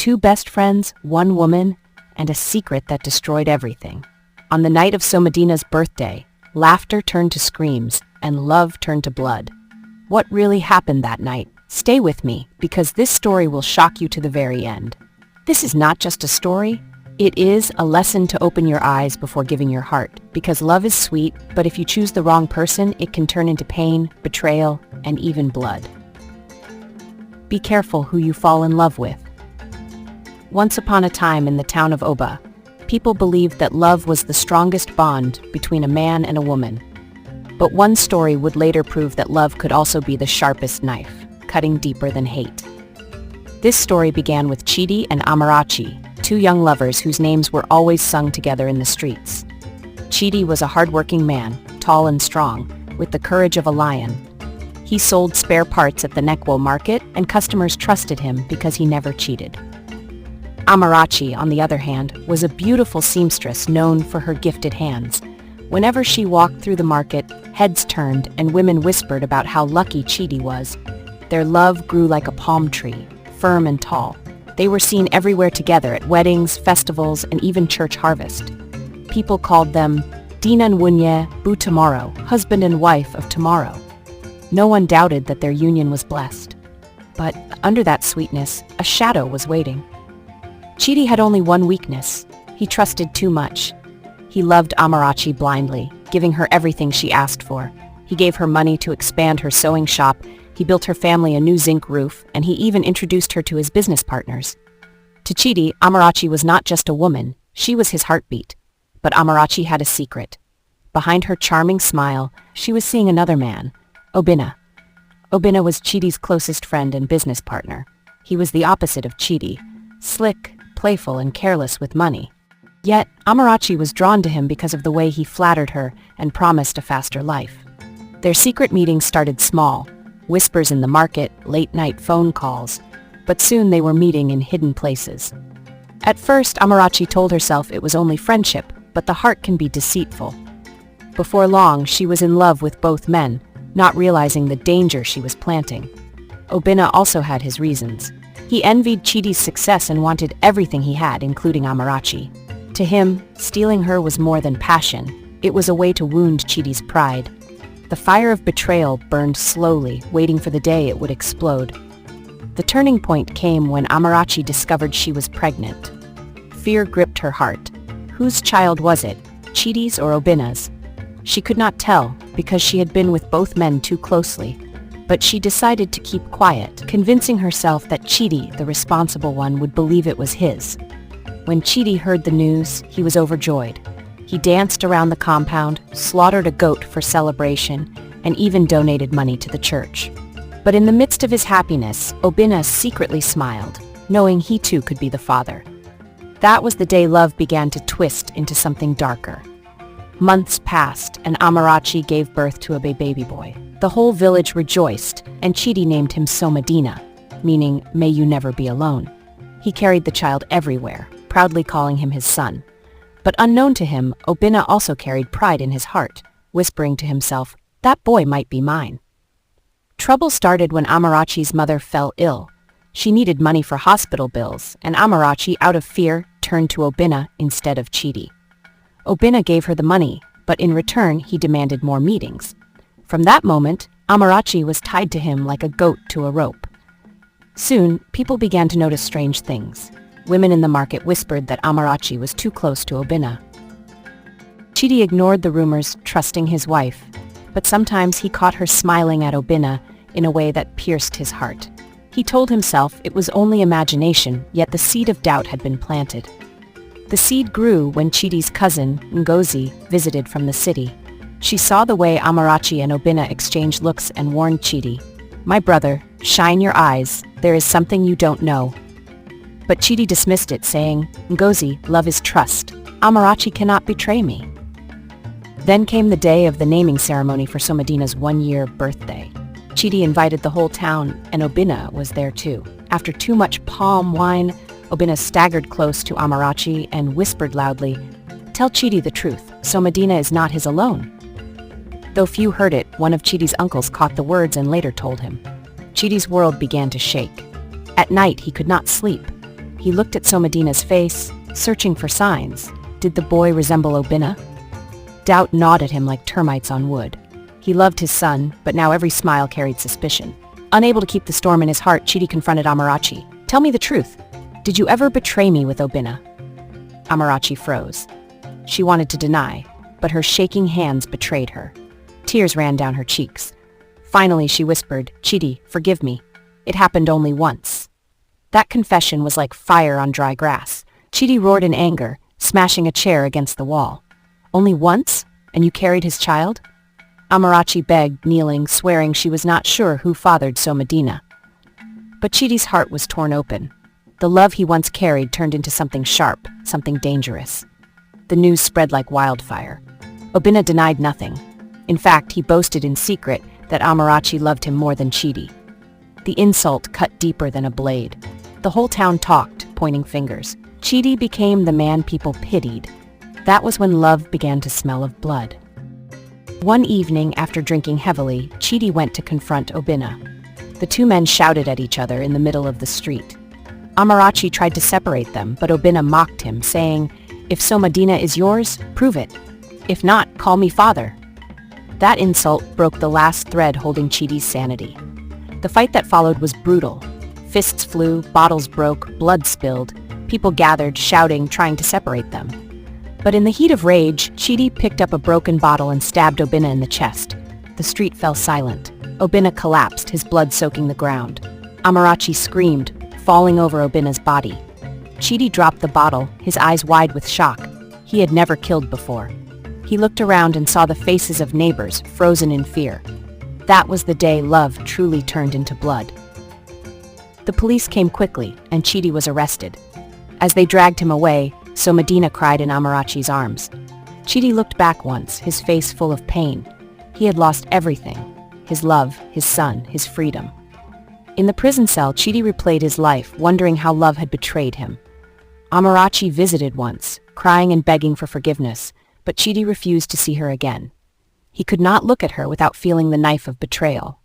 two best friends, one woman, and a secret that destroyed everything. On the night of Somadina's birthday, laughter turned to screams, and love turned to blood. What really happened that night? Stay with me, because this story will shock you to the very end. This is not just a story. It is a lesson to open your eyes before giving your heart, because love is sweet, but if you choose the wrong person, it can turn into pain, betrayal, and even blood. Be careful who you fall in love with. Once upon a time in the town of Oba, people believed that love was the strongest bond between a man and a woman. But one story would later prove that love could also be the sharpest knife, cutting deeper than hate. This story began with Chidi and Amarachi, two young lovers whose names were always sung together in the streets. Chidi was a hard-working man, tall and strong, with the courage of a lion. He sold spare parts at the Nekwo market, and customers trusted him because he never cheated. Amarachi, on the other hand, was a beautiful seamstress known for her gifted hands. Whenever she walked through the market, heads turned and women whispered about how lucky Chidi was. Their love grew like a palm tree, firm and tall. They were seen everywhere together at weddings, festivals, and even church harvest. People called them Dinan Wunye Bu Tomorrow, husband and wife of tomorrow. No one doubted that their union was blessed. But under that sweetness, a shadow was waiting. Chidi had only one weakness. He trusted too much. He loved Amarachi blindly, giving her everything she asked for. He gave her money to expand her sewing shop. He built her family a new zinc roof, and he even introduced her to his business partners. To Chidi, Amarachi was not just a woman, she was his heartbeat. But Amarachi had a secret. Behind her charming smile, she was seeing another man, Obinna. Obinna was Chidi's closest friend and business partner. He was the opposite of Chidi, slick, playful, and careless with money. Yet, Amarachi was drawn to him because of the way he flattered her and promised a faster life. Their secret meetings started small, whispers in the market, late-night phone calls, but soon they were meeting in hidden places. At first, Amarachi told herself it was only friendship, but the heart can be deceitful. Before long, she was in love with both men, not realizing the danger she was planting. Obinna also had his reasons. He envied Chidi's success and wanted everything he had, including Amarachi. To him, stealing her was more than passion. It was a way to wound Chidi's pride. The fire of betrayal burned slowly, waiting for the day it would explode. The turning point came when Amarachi discovered she was pregnant. Fear gripped her heart. Whose child was it, Chidi's or Obinna's? She could not tell, because she had been with both men too closely. But she decided to keep quiet, convincing herself that Chidi, the responsible one, would believe it was his. When Chidi heard the news, he was overjoyed. He danced around the compound, slaughtered a goat for celebration, and even donated money to the church. But in the midst of his happiness, Obinna secretly smiled, knowing he too could be the father. That was the day love began to twist into something darker. Months passed, and Amarachi gave birth to a baby boy. The whole village rejoiced, and Chidi named him Somadina, meaning, may you never be alone. He carried the child everywhere, proudly calling him his son. But unknown to him, Obinna also carried pride in his heart, whispering to himself, that boy might be mine. Trouble started when Amarachi's mother fell ill. She needed money for hospital bills, and Amarachi, out of fear, turned to Obinna instead of Chidi. Obinna gave her the money, but in return he demanded more meetings. From that moment, Amarachi was tied to him like a goat to a rope. Soon, people began to notice strange things. Women in the market whispered that Amarachi was too close to Obinna. Chidi ignored the rumors, trusting his wife, but sometimes he caught her smiling at Obinna in a way that pierced his heart. He told himself it was only imagination, yet the seed of doubt had been planted. The seed grew when Chidi's cousin, Ngozi, visited from the city. She saw the way Amarachi and Obinna exchanged looks and warned Chidi, "My brother, shine your eyes, there is something you don't know." But Chidi dismissed it, saying, "Ngozi, love is trust. Amarachi cannot betray me." Then came the day of the naming ceremony for Somadina's one-year birthday. Chidi invited the whole town, and Obinna was there too. After too much palm wine, Obinna staggered close to Amarachi and whispered loudly, "Tell Chidi the truth, Somadina is not his alone." Though few heard it, one of Chidi's uncles caught the words and later told him. Chidi's world began to shake. At night he could not sleep. He looked at Somadina's face, searching for signs. Did the boy resemble Obinna? Doubt gnawed at him like termites on wood. He loved his son, but now every smile carried suspicion. Unable to keep the storm in his heart, Chidi confronted Amarachi. "Tell me the truth. Did you ever betray me with Obinna?" Amarachi froze. She wanted to deny, but her shaking hands betrayed her. Tears ran down her cheeks. Finally, she whispered, "Chidi, forgive me. It happened only once." That confession was like fire on dry grass. Chidi roared in anger, smashing a chair against the wall. "Only once? And you carried his child?" Amarachi begged, kneeling, swearing she was not sure who fathered Somadina. But Chidi's heart was torn open. The love he once carried turned into something sharp, something dangerous. The news spread like wildfire. Obinna denied nothing. In fact, he boasted in secret that Amarachi loved him more than Chidi. The insult cut deeper than a blade. The whole town talked, pointing fingers. Chidi became the man people pitied. That was when love began to smell of blood. One evening, after drinking heavily, Chidi went to confront Obinna. The two men shouted at each other in the middle of the street. Amarachi tried to separate them, but Obinna mocked him, saying, "If Somadina is yours, prove it. If not, call me father." That insult broke the last thread holding Chidi's sanity. The fight that followed was brutal. Fists flew, bottles broke, blood spilled. People gathered, shouting, trying to separate them. But in the heat of rage, Chidi picked up a broken bottle and stabbed Obinna in the chest. The street fell silent. Obinna collapsed, his blood soaking the ground. Amarachi screamed, falling over Obinna's body. Chidi dropped the bottle, his eyes wide with shock. He had never killed before. He looked around and saw the faces of neighbors, frozen in fear. That was the day love truly turned into blood. The police came quickly, and Chidi was arrested. As they dragged him away, Somadina cried in Amarachi's arms. Chidi looked back once, his face full of pain. He had lost everything: his love, his son, his freedom. In the prison cell, Chidi replayed his life, wondering how love had betrayed him. Amarachi visited once, crying and begging for forgiveness, but Chidi refused to see her again. He could not look at her without feeling the knife of betrayal.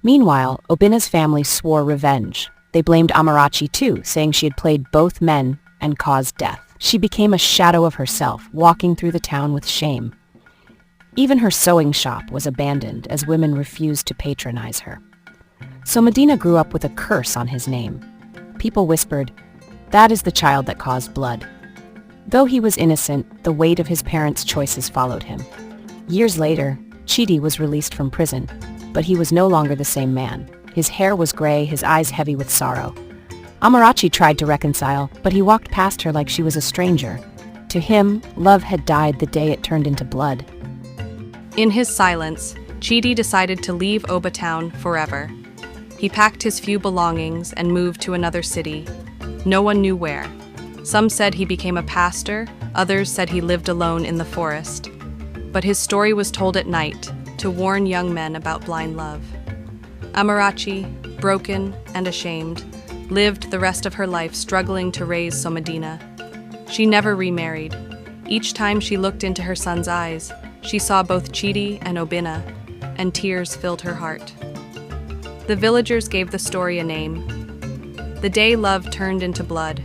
Meanwhile, Obinna's family swore revenge. They blamed Amarachi too, saying she had played both men and caused death. She became a shadow of herself, walking through the town with shame. Even her sewing shop was abandoned as women refused to patronize her. Somadina grew up with a curse on his name. People whispered, "That is the child that caused blood." Though he was innocent, the weight of his parents' choices followed him. Years later, Chidi was released from prison, but he was no longer the same man. His hair was gray, his eyes heavy with sorrow. Amarachi tried to reconcile, but he walked past her like she was a stranger. To him, love had died the day it turned into blood. In his silence, Chidi decided to leave Oba town forever. He packed his few belongings and moved to another city. No one knew where. Some said he became a pastor, others said he lived alone in the forest. But his story was told at night, to warn young men about blind love. Amarachi, broken and ashamed, lived the rest of her life struggling to raise Somadina. She never remarried. Each time she looked into her son's eyes, she saw both Chidi and Obinna, and tears filled her heart. The villagers gave the story a name. The day love turned into blood.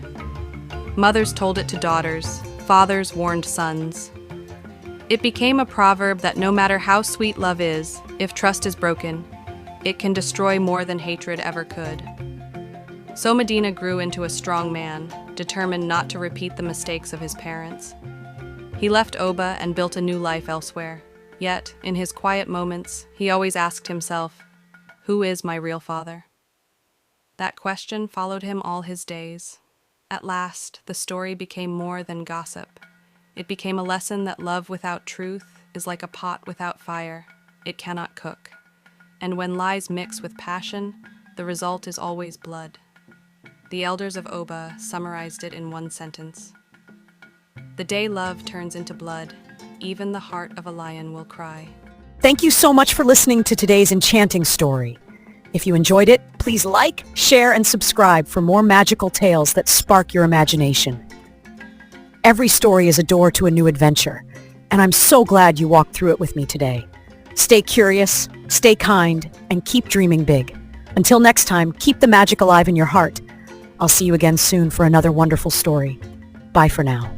Mothers told it to daughters, fathers warned sons. It became a proverb that no matter how sweet love is, if trust is broken, it can destroy more than hatred ever could. Somadina grew into a strong man, determined not to repeat the mistakes of his parents. He left Oba and built a new life elsewhere. Yet, in his quiet moments, he always asked himself, "Who is my real father?" That question followed him all his days. At last, the story became more than gossip. It became a lesson that love without truth is like a pot without fire. It cannot cook. And when lies mix with passion, the result is always blood. The elders of Oba summarized it in one sentence. The day love turns into blood, even the heart of a lion will cry. Thank you so much for listening to today's enchanting story. If you enjoyed it, please like, share, and subscribe for more magical tales that spark your imagination. Every story is a door to a new adventure, and I'm so glad you walked through it with me today. Stay curious, stay kind, and keep dreaming big. Until next time, keep the magic alive in your heart. I'll see you again soon for another wonderful story. Bye for now.